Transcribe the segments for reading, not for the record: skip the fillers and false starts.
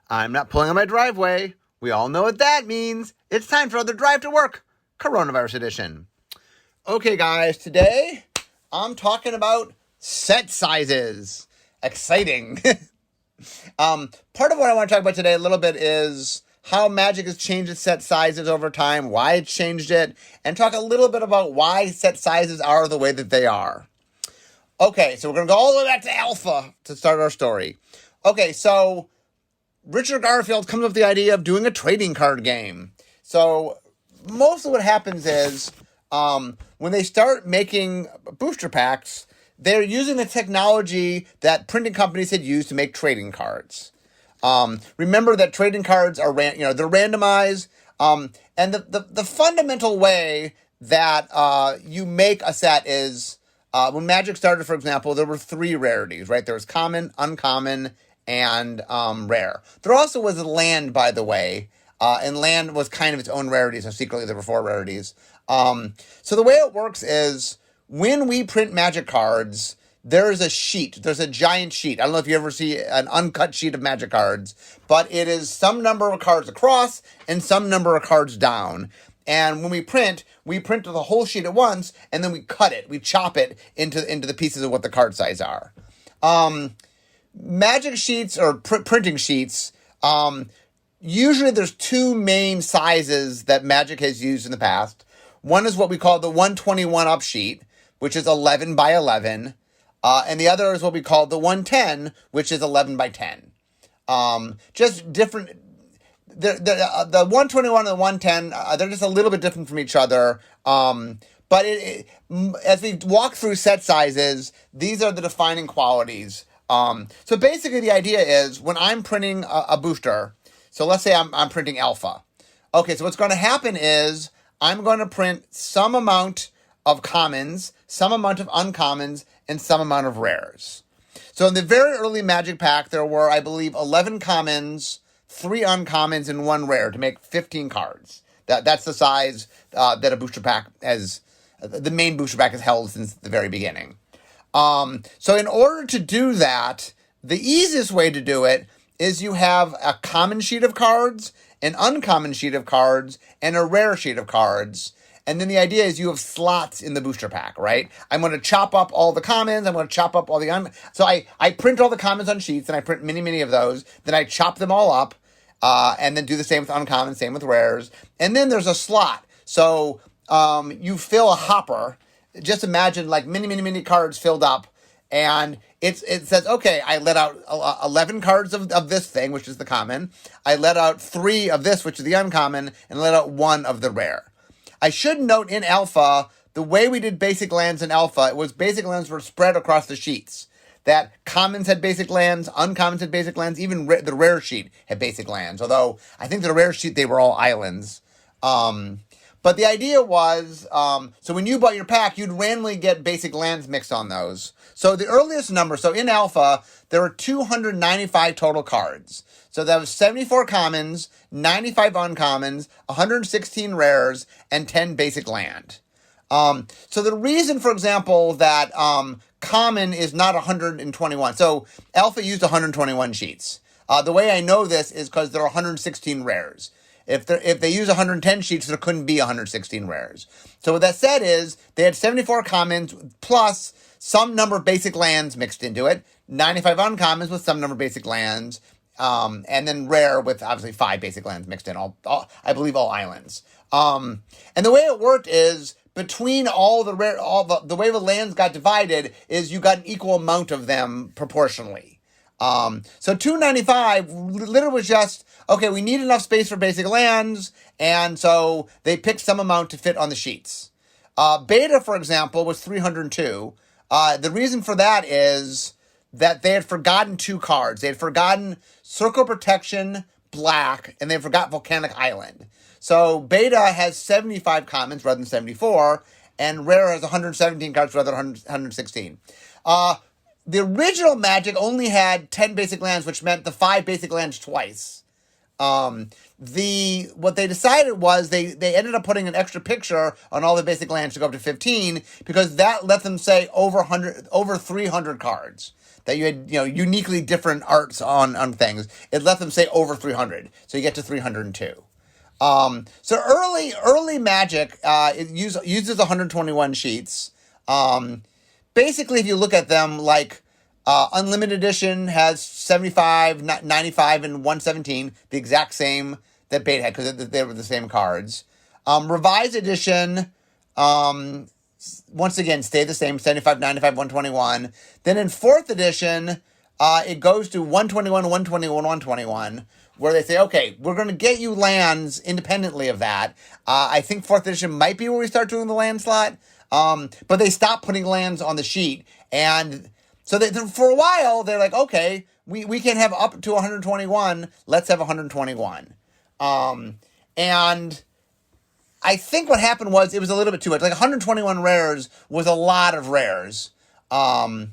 I'm not pulling on my driveway. We all know what that means. It's time for another Drive to Work, Coronavirus Edition. Okay, guys, today I'm talking about set sizes. Exciting. Part of what I want to talk about today a little bit is how Magic has changed its set sizes over time, why it's changed it, and talk a little bit about why set sizes are the way that they are. Okay, so we're going to go all the way back to Alpha to start our story. Okay, so Richard Garfield comes up with the idea of doing a trading card game. So most of what happens is when they start making booster packs, they're using the technology that printing companies had used to make trading cards. Remember that trading cards are they're randomized, and the fundamental way that you make a set is when Magic started, for example, there were 3 rarities, right? There was common, uncommon, and rare. There also was land, by the way, and land was kind of its own rarity, so secretly there were 4 rarities. So the way it works is when we print Magic cards, there's a sheet. There's a giant sheet. I don't know if you ever see an uncut sheet of Magic cards, but it is some number of cards across and some number of cards down. And when we print the whole sheet at once, and then we cut it. We chop it into the pieces of what the card size are. Magic sheets or printing sheets, usually there's 2 main sizes that Magic has used in the past. One is what we call the 121 up sheet, which is 11 by 11. And the other is what we call the 110, which is 11 by 10. Just different. The 121 and the 110, they're just a little bit different from each other. But as we walk through set sizes, these are the defining qualities. So basically the idea is when I'm printing a booster, so let's say I'm printing Alpha. Okay, so what's going to happen is I'm going to print some amount of commons, some amount of uncommons, and some amount of rares. So in the very early Magic pack, there were, I believe, 11 commons, 3 uncommons, and 1 rare to make 15 cards. That's the size that a booster pack has, the main booster pack has held since the very beginning. So in order to do that, the easiest way to do it is you have a common sheet of cards, an uncommon sheet of cards, and a rare sheet of cards. And then the idea is you have slots in the booster pack, right? I'm going to chop up all the commons. I'm going to chop up all the So I print all the commons on sheets, and I print many of those. Then I chop them all up, and then do the same with uncommons, same with rares. And then there's a slot. So you fill a hopper. Just imagine like many cards filled up. And it says, okay, I let out 11 cards of this thing, which is the common. I let out 3 of this, which is the uncommon, and let out 1 of the rare. I should note in Alpha, the way we did basic lands in Alpha, it was basic lands were spread across the sheets. That commons had basic lands, uncommons had basic lands, even the rare sheet had basic lands. Although, I think the rare sheet, they were all islands. But the idea was, so when you bought your pack, you'd randomly get basic lands mixed on those. So the earliest number, so in Alpha, there were 295 total cards. So that was 74 commons, 95 uncommons, 116 rares, and 10 basic land. So the reason, for example, that common is not 121. So Alpha used 121 sheets. The way I know this is because there are 116 rares. If they use 110 sheets, there couldn't be 116 rares. So what that said is they had 74 commons plus some number of basic lands mixed into it, 95 uncommons with some number of basic lands, and then rare with obviously 5 basic lands mixed in, all I believe all islands. And the way it worked is between the way the lands got divided is you got an equal amount of them proportionally. So 295 literally was just, okay, we need enough space for basic lands, and so they picked some amount to fit on the sheets. Beta, for example, was 302. The reason for that is that they had forgotten 2 cards. They had forgotten Circle Protection, Black, and they forgot Volcanic Island. So Beta has 75 commons rather than 74, and Rare has 117 cards rather than 116. The original Magic only had 10 basic lands, which meant the 5 basic lands twice. What they decided was they ended up putting an extra picture on all the basic lands to go up to 15 because that let them say over 300 cards. that you had, uniquely different arts on things. It let them say over 300. So you get to 302. So early Magic it uses 121 sheets. Basically, if you look at them, like Unlimited Edition has 75, 95, and 117, the exact same that Beta had because they were the same cards. Revised Edition, once again, stay the same, 75, 95, 121. Then in 4th edition, it goes to 121, 121, 121, where they say, okay, we're going to get you lands independently of that. I think 4th edition might be where we start doing the land slot, but they stop putting lands on the sheet. And so for a while, they're like, okay, we can have up to 121. Let's have 121. And I think what happened was it was a little bit too much. Like 121 rares was a lot of rares. And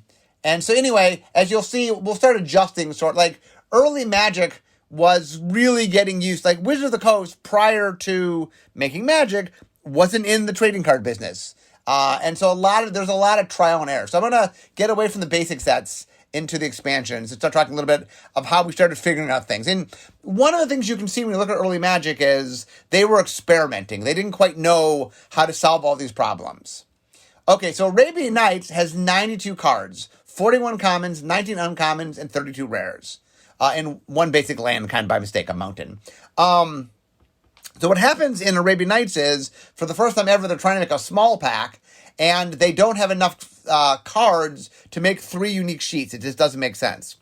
so anyway, as you'll see, we'll start adjusting like early Magic was really getting used. Like Wizards of the Coast prior to making Magic wasn't in the trading card business. And so there's a lot of trial and error. So I'm going to get away from the basic sets into the expansions and start talking a little bit of how we started figuring out things. And one of the things you can see when you look at early Magic is they were experimenting. They didn't quite know how to solve all these problems. Okay, so Arabian Nights has 92 cards, 41 commons, 19 uncommons, and 32 rares. And one basic land, kind of by mistake, a mountain. So what happens in Arabian Nights is, for the first time ever, they're trying to make a small pack, and they don't have enough cards to make 3 unique sheets. It just doesn't make sense.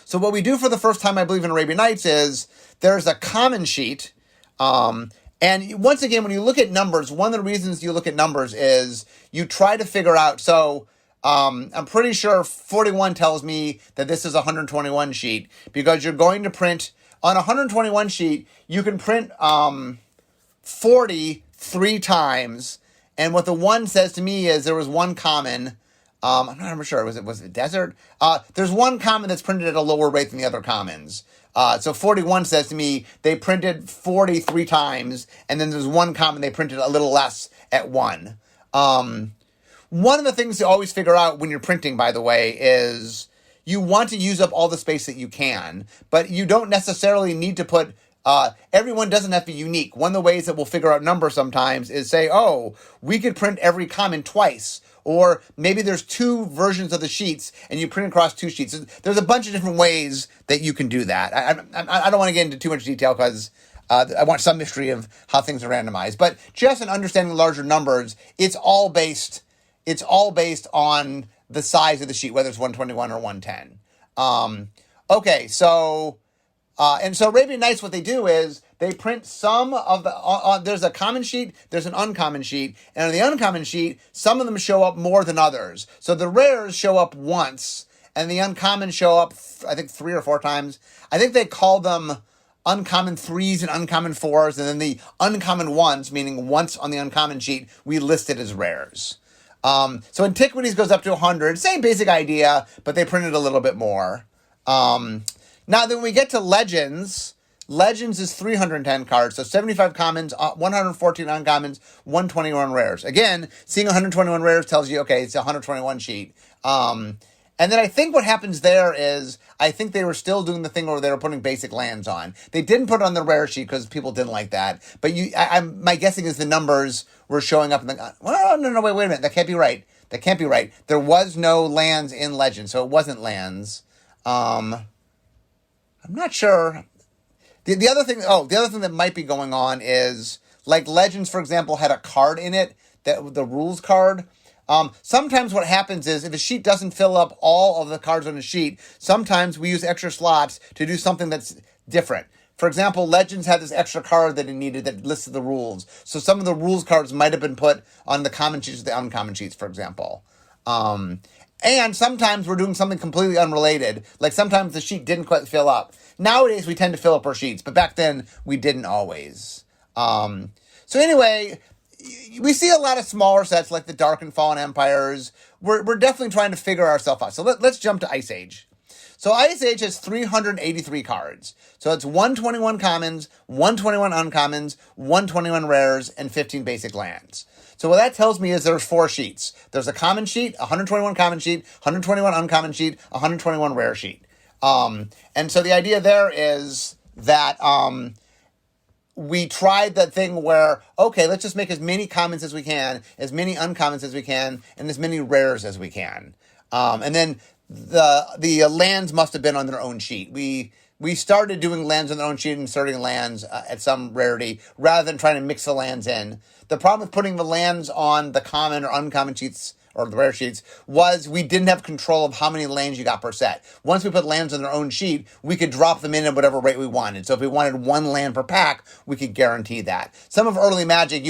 So what we do for the first time, I believe, in Arabian Nights is there's a common sheet. And once again, when you look at numbers, one of the reasons you look at numbers is you try to figure out, so I'm pretty sure 41 tells me that this is a 121 sheet because you're going to print on a 121 sheet. You can print 40 3 times, and what the 1 says to me is there was 1 common. I'm not even sure. Was it Desert? There's 1 common that's printed at a lower rate than the other commons. So 41 says to me they printed 40 3 times, and then there's 1 common they printed a little less at 1. One of the things to always figure out when you're printing, by the way, is you want to use up all the space that you can, but you don't necessarily need to put, everyone doesn't have to be unique. One of the ways that we'll figure out numbers sometimes is say, oh, we could print every common twice, or maybe there's 2 versions of the sheets and you print across 2 sheets. There's a bunch of different ways that you can do that. I don't want to get into too much detail because I want some mystery of how things are randomized, but just in understanding larger numbers, it's all based on the size of the sheet, whether it's 121 or 110. Okay, so Arabian Nights, what they do is they print some of the, there's a common sheet, there's an uncommon sheet, and on the uncommon sheet, some of them show up more than others. So the rares show up once, and the uncommon show up, I think, 3 or 4 times. I think they call them uncommon 3s and uncommon 4s, and then the uncommon 1s, meaning once on the uncommon sheet, we list it as rares. So Antiquities goes up to 100. Same basic idea, but they printed a little bit more. Now, then we get to Legends. Legends is 310 cards, so 75 commons, 114 uncommons, 121 rares. Again, seeing 121 rares tells you, okay, it's a 121 sheet. And then I think what happens there is, I think they were still doing the thing where they were putting basic lands on. They didn't put it on the rare sheet because people didn't like that. But my guessing is the numbers were showing up in the, well, no, wait a minute. That can't be right. There was no lands in Legends, so it wasn't lands. I'm not sure. The other thing that might be going on is, like Legends, for example, had a card in it, the rules card. Sometimes what happens is if a sheet doesn't fill up all of the cards on a sheet, sometimes we use extra slots to do something that's different. For example, Legends had this extra card that it needed that listed the rules. So some of the rules cards might have been put on the common sheets or the uncommon sheets, for example. And sometimes we're doing something completely unrelated. Like sometimes the sheet didn't quite fill up. Nowadays we tend to fill up our sheets, but back then we didn't always. So anyway, we see a lot of smaller sets like the Dark and Fallen Empires. We're definitely trying to figure ourselves out. So let's jump to Ice Age. So Ice Age has 383 cards. So it's 121 commons, 121 uncommons, 121 rares, and 15 basic lands. So what that tells me is there's 4 sheets. There's a common sheet, 121 common sheet, 121 uncommon sheet, 121 rare sheet. And so the idea there is that we tried that thing where, okay, let's just make as many commons as we can, as many uncommons as we can, and as many rares as we can. And then the lands must have been on their own sheet. We started doing lands on their own sheet and inserting lands at some rarity rather than trying to mix the lands in. The problem with putting the lands on the common or uncommon sheets or the rare sheets was we didn't have control of how many lands you got per set. Once we put lands on their own sheet, we could drop them in at whatever rate we wanted. So if we wanted 1 land per pack, we could guarantee that. Some of early Magic,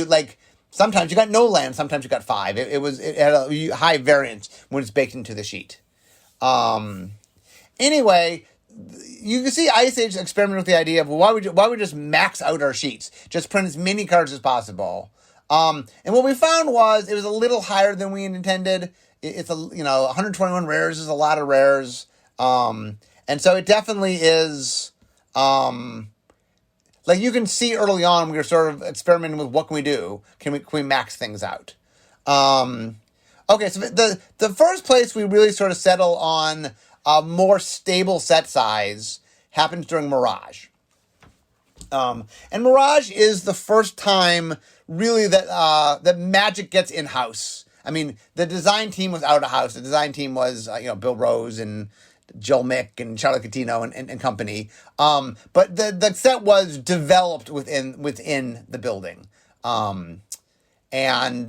sometimes you got no land, sometimes you got 5. It had a high variance when it's baked into the sheet. Anyway, you can see Ice Age experimented with the idea of, well, why would we just max out our sheets? Just print as many cards as possible. And what we found was it was a little higher than we intended. It's 121 rares is a lot of rares. And so it definitely is, you can see early on, we were sort of experimenting with what can we do? Can we max things out? Okay, so the first place we really sort of settle on a more stable set size happens during Mirage. And Mirage is the first time really that Magic gets in-house. I mean, the design team was out of house. The design team was, Bill Rose and Joel Mick and Charlie Catino and company. But the set was developed within the building. And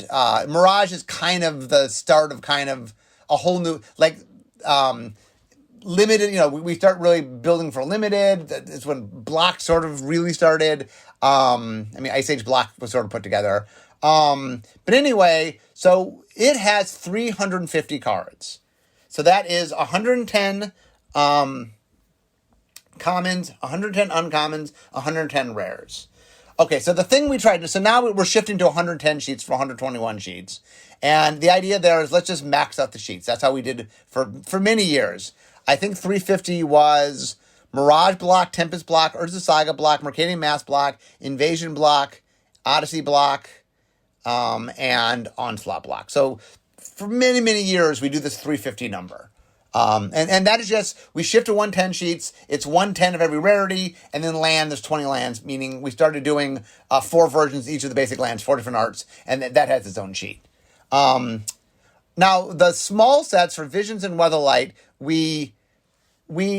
Mirage is kind of the start of kind of a whole new, limited, we start really building for limited. It's when Block sort of really started. Ice Age Block was sort of put together. But anyway, so it has 350 cards. So that is 110 commons, 110 uncommons, 110 rares. Okay, so the thing we tried to, so now we're shifting to 110 sheets for 121 sheets. And the idea there is let's just max out the sheets. That's how we did for many years. I think 350 was Mirage block, Tempest block, Urza Saga block, Mercadian Mass block, Invasion block, Odyssey block, and Onslaught block. So for many, many years, we do this 350 number. And that is just, we shift to 110 sheets, it's 110 of every rarity, and then there's 20 lands, meaning we started doing 4 versions, each of the basic lands, 4 different arts, and that has its own sheet. Now, the small sets for Visions and Weatherlight, we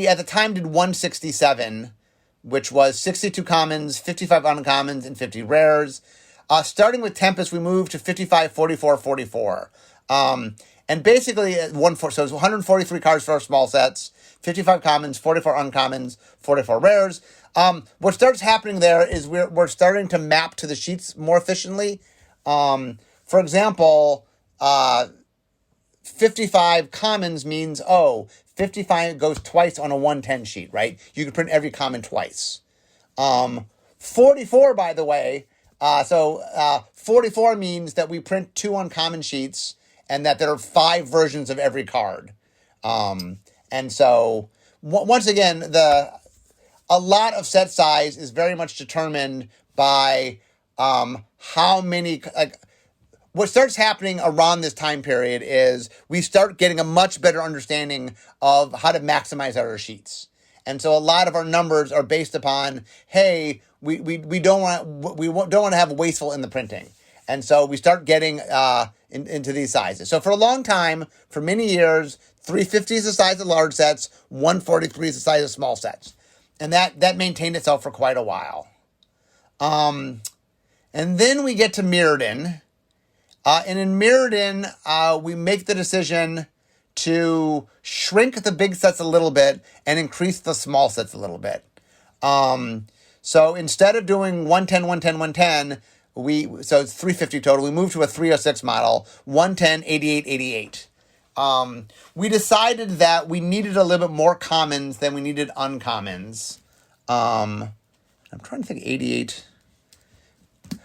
at the time did 167, which was 62 commons, 55 uncommons, and 50 rares. Starting with Tempest, we moved to 55, 44, 44. And basically, so it's 143 cards for our small sets, 55 commons, 44 uncommons, 44 rares. What starts happening there is we're starting to map to the sheets more efficiently. For example, 55 commons means, 55 goes twice on a 110 sheet, right? You can print every common twice. 44, by the way, 44 means that we print 2 uncommon sheets and that there are 5 versions of every card. And so, once again, a lot of set size is very much determined by how many... what starts happening around this time period is we start getting a much better understanding of how to maximize our sheets. And so a lot of our numbers are based upon, hey, we don't want to have wasteful in the printing. And so we start getting into these sizes. So for a long time, for many years, 350 is the size of large sets, 143 is the size of small sets. And that maintained itself for quite a while. And then we get to Mirrodin. And in Mirrodin, we make the decision to shrink the big sets a little bit and increase the small sets a little bit. So instead of doing 110, 110, 110, so it's 350 total, we moved to a 306 model, 110, 88, 88. We decided that we needed a little bit more commons than we needed uncommons. I'm trying to think 88...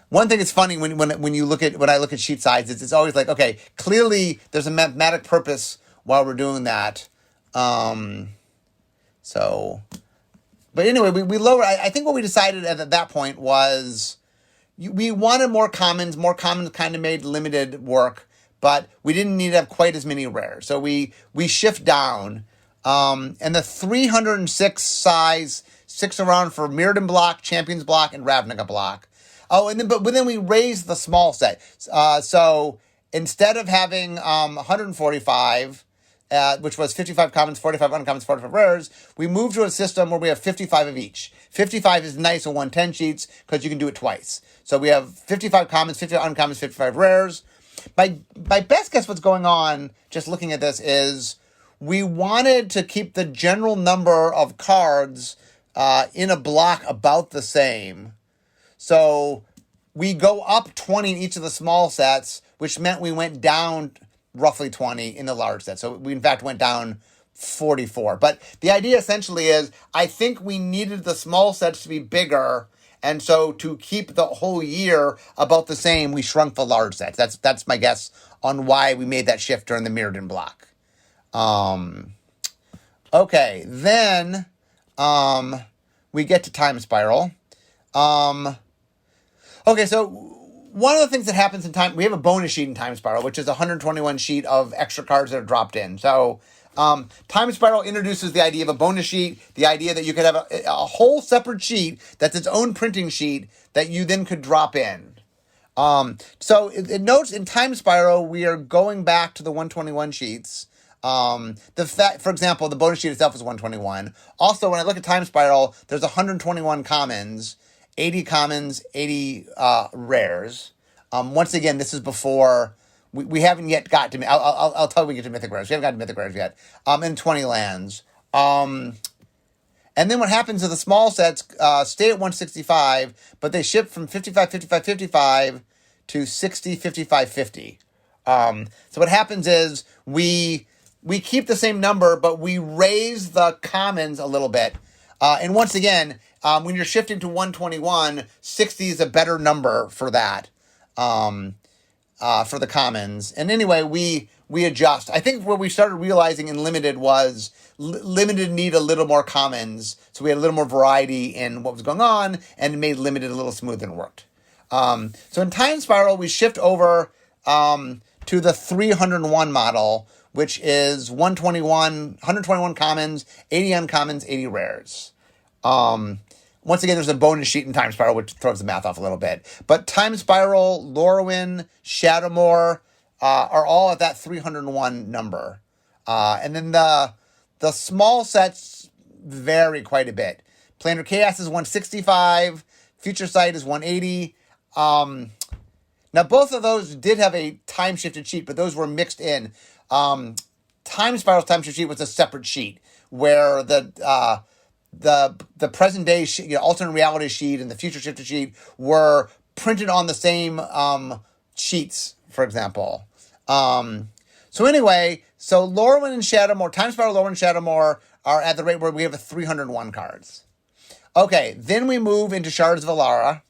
One thing that's funny when I look at sheet sizes, it's always like, okay, clearly there's a mathematic purpose while we're doing that. So, but anyway, we lowered. I think what we decided at that point was we wanted more commons. More commons kind of made limited work, but we didn't need to have quite as many rares. So we shift down. And the 306 size sticks around for Mirrodin block, Champions block, and Ravnica block. Oh, and then we raised the small set. So instead of having 145, which was 55 commons, 45 uncommons, 45 rares, we moved to a system where we have 55 of each. 55 is nice on 110 sheets because you can do it twice. So we have 55 commons, 55 uncommons, 55 rares. My best guess what's going on, just looking at this, is we wanted to keep the general number of cards in a block about the same. So we go up 20 in each of the small sets, which meant we went down roughly 20 in the large set. So we, in fact, went down 44. But the idea essentially is I think we needed the small sets to be bigger. And so to keep the whole year about the same, we shrunk the large sets. That's my guess on why we made that shift during the Mirrodin block. Okay, then we get to Time Spiral. Okay, so one of the things that happens in Time, we have a bonus sheet in Time Spiral, which is a 121 sheet of extra cards that are dropped in. So Time Spiral introduces the idea of a bonus sheet, the idea that you could have a whole separate sheet that's its own printing sheet that you then could drop in. So it notes in Time Spiral, we are going back to the 121 sheets. For example, the bonus sheet itself is 121. Also, when I look at Time Spiral, there's 121 commons, 80 commons, 80 rares. Once again, this is before we haven't yet got to. I'll tell you when we get to Mythic Rares. We haven't got to Mythic Rares yet. And 20 lands. And then what happens is the small sets stay at 165, but they ship from 55, 55, 55 to 60, 55, 50. So what happens is we keep the same number, but we raise the commons a little bit. And once again, when you're shifting to 121, 60 is a better number for that, for the commons. And anyway, we adjust. I think what we started realizing in Limited was Limited need a little more commons. So we had a little more variety in what was going on and made Limited a little smoother and worked. So in Time Spiral, we shift over to the 301 model, which is 121 commons, 80 uncommons, 80 rares. Once again, there's a bonus sheet in Time Spiral, which throws the math off a little bit. But Time Spiral, Lorwyn, Shadowmoor are all at that 301 number. And then the small sets vary quite a bit. Planar Chaos is 165. Future Sight is 180. Now, both of those did have a time-shifted sheet, but those were mixed in. Time Spiral's time-shifted sheet was a separate sheet, where the present day alternate reality sheet and the future shifted sheet were printed on the same sheets, for example. So anyway, so Lorwyn and Shadowmoor, Time Spiral, Lorwyn and Shadowmoor are at the rate where we have 301 cards. Okay, then we move into Shards of Alara.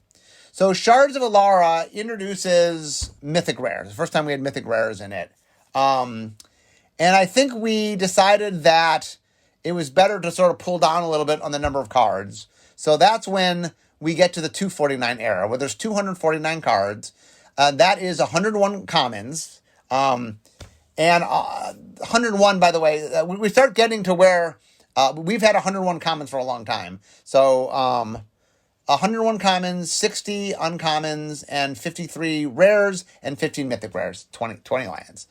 So Shards of Alara introduces Mythic Rares. The first time we had Mythic Rares in it. And I think we decided that it was better to sort of pull down a little bit on the number of cards. So that's when we get to the 249 era, where there's 249 cards. That is 101 commons. And 101, by the way, we start getting to where we've had 101 commons for a long time. So 101 commons, 60 uncommons, and 53 rares, and 15 mythic rares, 20 lands.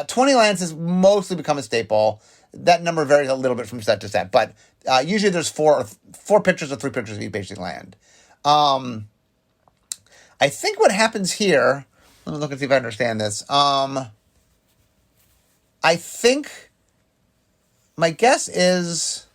20 lands has mostly become a staple. That number varies a little bit from set to set, but usually there's four pictures or 3 pictures of each basic land. I think what happens here, let me look and see if I understand this. I think my guess is,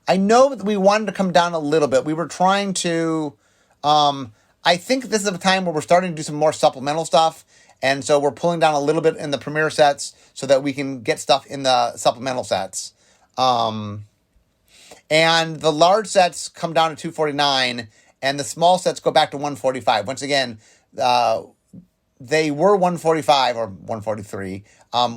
I know that we wanted to come down a little bit. We were trying to, I think this is a time where we're starting to do some more supplemental stuff. And so we're pulling down a little bit in the premier sets so that we can get stuff in the supplemental sets. And the large sets come down to 249 and the small sets go back to 145. Once again, they were 145 or 143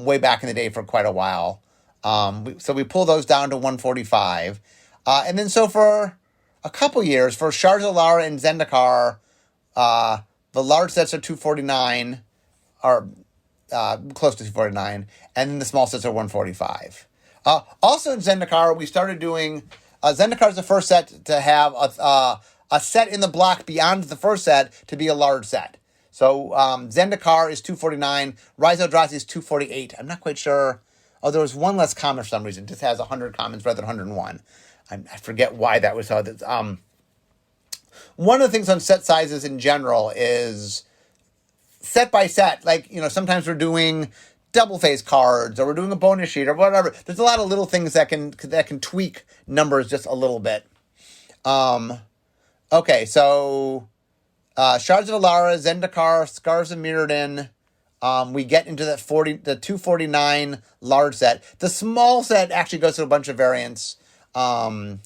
way back in the day for quite a while. So we pull those down to 145. And then so for a couple years, for Shards of Alara and Zendikar, the large sets are 249, or close to 249, and then the small sets are 145. Also in Zendikar, we started doing... Zendikar is the first set to have a set in the block beyond the first set to be a large set. So Zendikar is 249, Rise of Eldrazi is 248. I'm not quite sure. Oh, there was one less common for some reason. It just has 100 commons rather than 101. I forget why that was how that... one of the things on set sizes in general is set by set. Like, sometimes we're doing double face cards, or we're doing a bonus sheet, or whatever. There's a lot of little things that can tweak numbers just a little bit. Okay, so Shards of Alara, Zendikar, Scars of Mirrodin. We get into the 249 large set. The small set actually goes through a bunch of variants. Like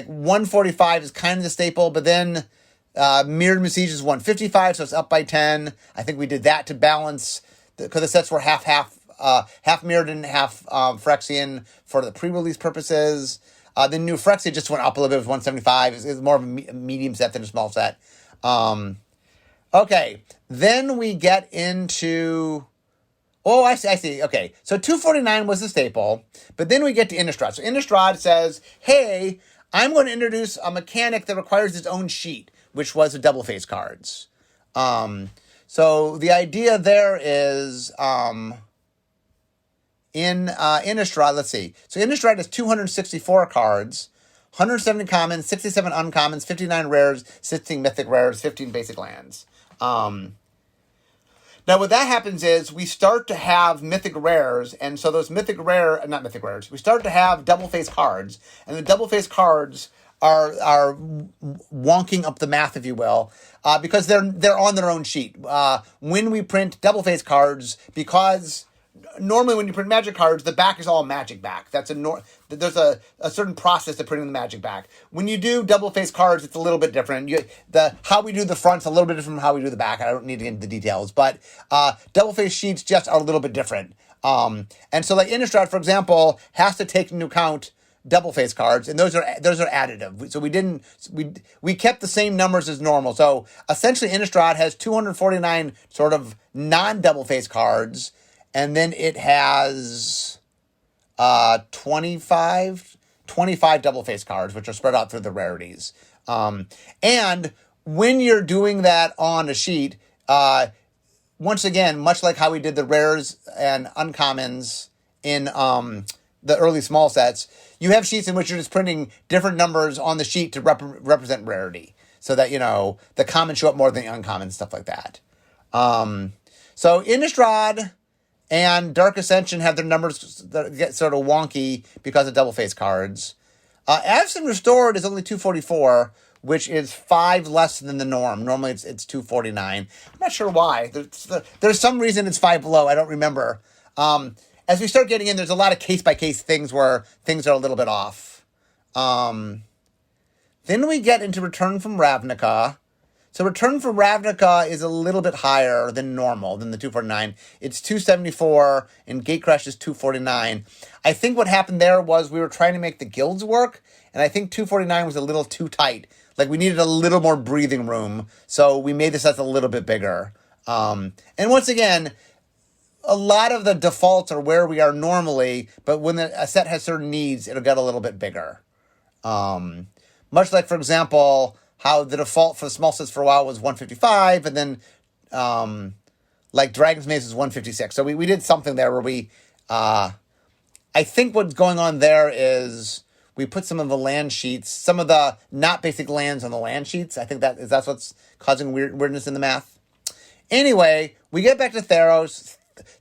145 is kind of the staple, but then Mirrored Besiege is 155, so it's up by 10. I think we did that to balance, because the sets were half Mirrodin, half Phyrexian for the pre-release purposes. The new Phyrexia just went up a little bit, it was 175. It's more of a medium set than a small set. Okay, then we get into... Oh, I see. Okay, so 249 was the staple, but then we get to Innistrad. So Innistrad says, hey, I'm going to introduce a mechanic that requires its own sheet, which was the double face cards. So the idea there is, in Innistrad, let's see. So Innistrad has 264 cards, 170 commons, 67 uncommons, 59 rares, 16 mythic rares, 15 basic lands. Now, what that happens is we start to have mythic rares, and so those not mythic rares, we start to have double-face cards, and the double-face cards are wonking up the math, if you will, because they're on their own sheet. When we print double-face cards, because normally when you print Magic cards, the back is all Magic back. There's a certain process to printing the Magic back. When you do double-face cards, it's a little bit different. How we do the front's a little bit different from how we do the back. I don't need to get into the details, but double-face sheets just are a little bit different. And so, like Innistrad, for example, has to take into account double-face cards, and those are additive. So we kept the same numbers as normal. So essentially, Innistrad has 249 sort of non-double-face cards. And then it has 25 double-face cards, which are spread out through the rarities. And when you're doing that on a sheet, once again, much like how we did the rares and uncommons in the early small sets, you have sheets in which you're just printing different numbers on the sheet to represent rarity, so that, the commons show up more than the uncommons, stuff like that. So Innistrad and Dark Ascension have their numbers that get sort of wonky because of double-face cards. Avacyn Restored is only 244, which is 5 less than the norm. Normally it's 249. I'm not sure why. There's some reason it's 5 below. I don't remember. As we start getting in, there's a lot of case-by-case things where things are a little bit off. Then we get into Return from Ravnica. So Return from Ravnica is a little bit higher than normal, than the 249. It's 274, and Gatecrash is 249. I think what happened there was we were trying to make the guilds work, and I think 249 was a little too tight. Like, we needed a little more breathing room, so we made the sets a little bit bigger. And once again, a lot of the defaults are where we are normally, but when a set has certain needs, it'll get a little bit bigger. Much like, for example, how the default for the small sets for a while was 155, and then like Dragon's Maze is 156. So we did something there where we, I think what's going on there is we put some of the land sheets, some of the not basic lands on the land sheets. I think that's what's causing weirdness in the math. Anyway, we get back to Theros.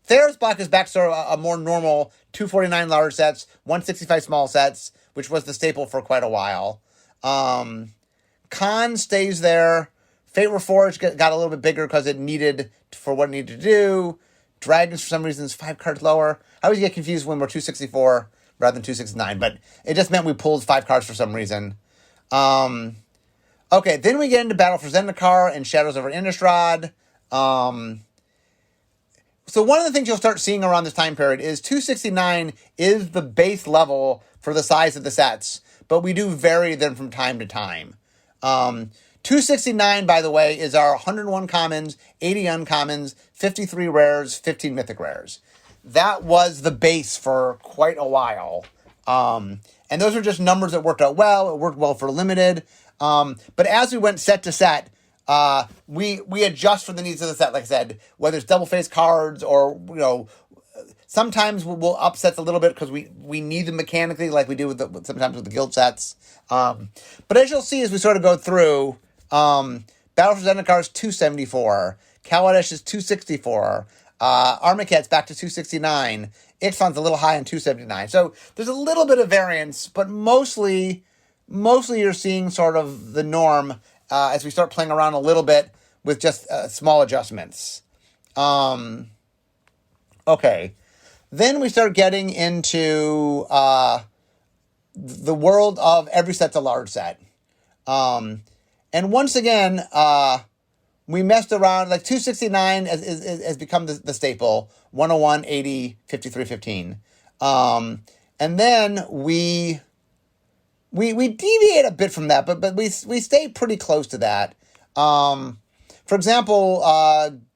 Theros block is back to sort of a more normal 249 large sets, 165 small sets, which was the staple for quite a while. Khan stays there. Fate Reforged got a little bit bigger because it needed for what it needed to do. Dragons, for some reason, is 5 cards lower. I always get confused when we're 264 rather than 269, but it just meant we pulled 5 cards for some reason. Okay, then we get into Battle for Zendikar and Shadows over Innistrad. So one of the things you'll start seeing around this time period is 269 is the base level for the size of the sets, but we do vary them from time to time. 269, by the way, is our 101 commons, 80 uncommons, 53 rares, 15 mythic rares. That was the base for quite a while. And those are just numbers that worked out well. It worked well for limited. But as we went set to set, we adjust for the needs of the set. Like I said, whether it's double face cards or, sometimes we'll upset a little bit because we need them mechanically, like we do sometimes with the guild sets. But as you'll see as we sort of go through, Battle for Zendikar is 274, Kaladesh is 264, Armakett's back to 269, Ixalan's a little high on 279. So there's a little bit of variance, but mostly you're seeing sort of the norm as we start playing around a little bit with just small adjustments. Okay. Then we start getting into the world of every set's a large set. And once again, we messed around. Like 269 has become the staple. 101, 80, 53, 15. And then we deviate a bit from that, but we stay pretty close to that. For example,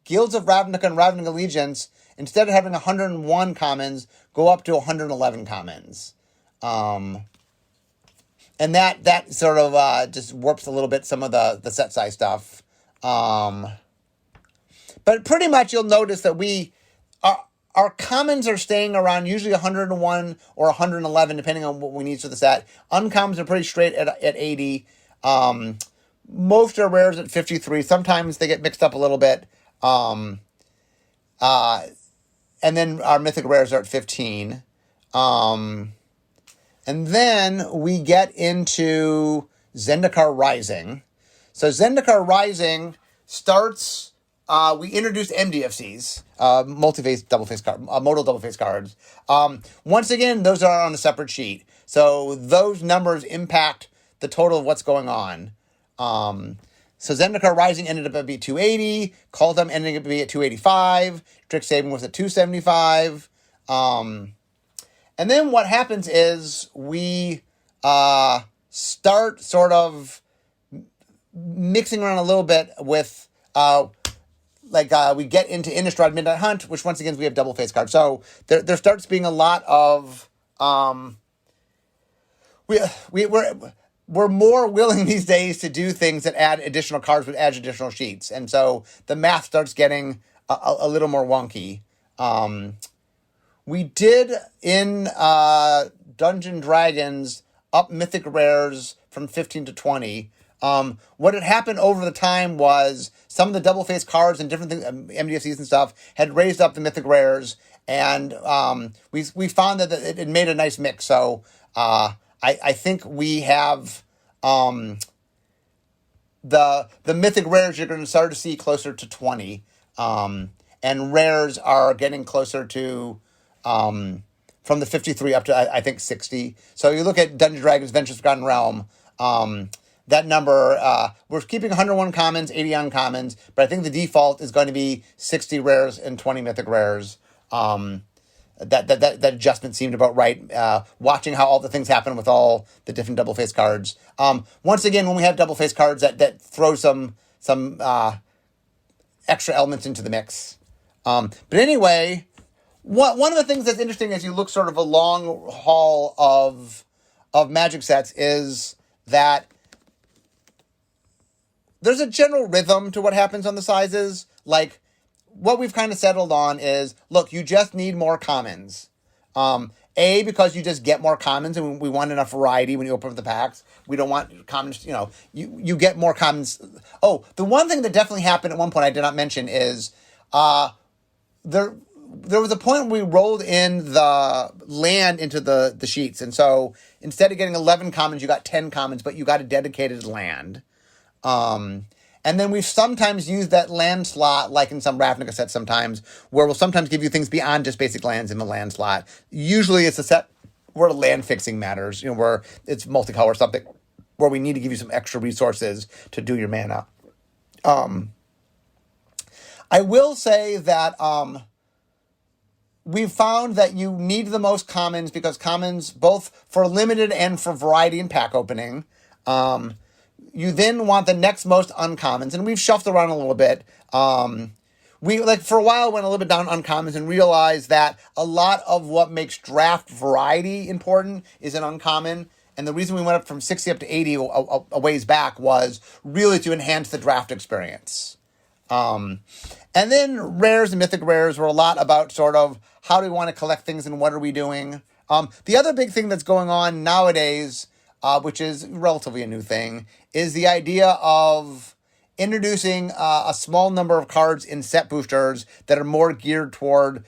Guilds of Ravnica and Ravnica Allegiance, instead of having 101 commons, go up to 111 commons. And that sort of just warps a little bit some of the set size stuff. But pretty much you'll notice that our commons are staying around usually 101 or 111, depending on what we need for the set. Uncommons are pretty straight at 80. Most are rares at 53. Sometimes they get mixed up a little bit. And then our mythic rares are at 15. And then we get into Zendikar Rising. So Zendikar Rising starts, we introduced MDFCs, multi-face, double-face card, modal double-face cards. Once again, those are on a separate sheet. So those numbers impact the total of what's going on. So Zendikar Rising ended up at 280, Kaldheim ended up at 285, Strixhaven was at 275. And then what happens is we start sort of mixing around a little bit with, we get into Innistrad Midnight Hunt, which once again we have double face cards. So there starts being a lot of we're more willing these days to do things that add additional cards, but add additional sheets, and so the math starts getting a little more wonky. We did in Dungeon Dragons up mythic rares from 15 to 20. What had happened over the time was some of the double face cards and different things, MDFCs and stuff, had raised up the mythic rares, and we found that it made a nice mix. So I think we have the mythic rares you're going to start to see closer to 20, and rares are getting closer to from the 53 up to I think 60. So you look at Dungeons & Dragons Adventures Forgotten Realm, that number, we're keeping 101 commons, 80 uncommons, but I think the default is going to be 60 rares and 20 mythic rares. That adjustment seemed about right. Watching how all the things happen with all the different double face cards. Once again, when we have double face cards, that throw some extra elements into the mix. But anyway, one of the things that's interesting as you look sort of a long haul of Magic sets is that there's a general rhythm to what happens on the sizes. Like, what we've kind of settled on is, look, you just need more commons. Because you just get more commons, and we want enough variety when you open up the packs. We don't want commons, you get more commons. Oh, the one thing that definitely happened at one point I did not mention is there was a point when we rolled in the land into the sheets. And so instead of getting 11 commons, you got 10 commons, but you got a dedicated land. And then we've sometimes used that land slot, like in some Ravnica sets sometimes, where we'll sometimes give you things beyond just basic lands in the land slot. Usually it's a set where land fixing matters, where it's multicolor or something, where we need to give you some extra resources to do your mana. I will say that we've found that you need the most commons because commons, both for limited and for variety and pack opening, you then want the next most uncommons, and we've shuffled around a little bit. We for a while went a little bit down uncommons and realized that a lot of what makes draft variety important is an uncommon. And the reason we went up from 60 up to 80 a ways back was really to enhance the draft experience. And then rares and mythic rares were a lot about sort of how do we want to collect things and what are we doing. The other big thing that's going on nowadays, which is relatively a new thing, is the idea of introducing a small number of cards in set boosters that are more geared toward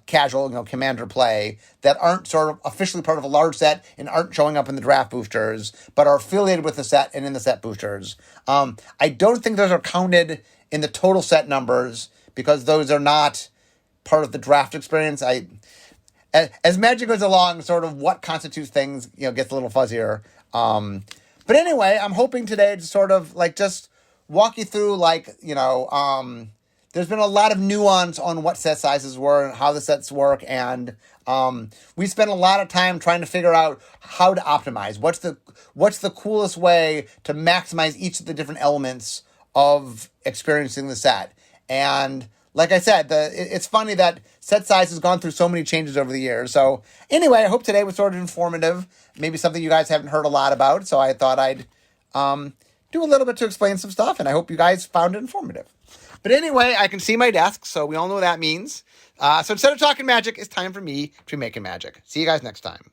casual, commander play that aren't sort of officially part of a large set and aren't showing up in the draft boosters, but are affiliated with the set and in the set boosters. I don't think those are counted in the total set numbers because those are not part of the draft experience. As Magic goes along, sort of what constitutes things, gets a little fuzzier. But anyway, I'm hoping today to sort of just walk you through there's been a lot of nuance on what set sizes were and how the sets work, and we spent a lot of time trying to figure out how to optimize. What's the coolest way to maximize each of the different elements of experiencing the set? And like I said, it's funny that set size has gone through so many changes over the years. So anyway, I hope today was sort of informative, maybe something you guys haven't heard a lot about. So I thought I'd do a little bit to explain some stuff, and I hope you guys found it informative. But anyway, I can see my desk, so we all know what that means. So instead of talking magic, it's time for me to be making magic. See you guys next time.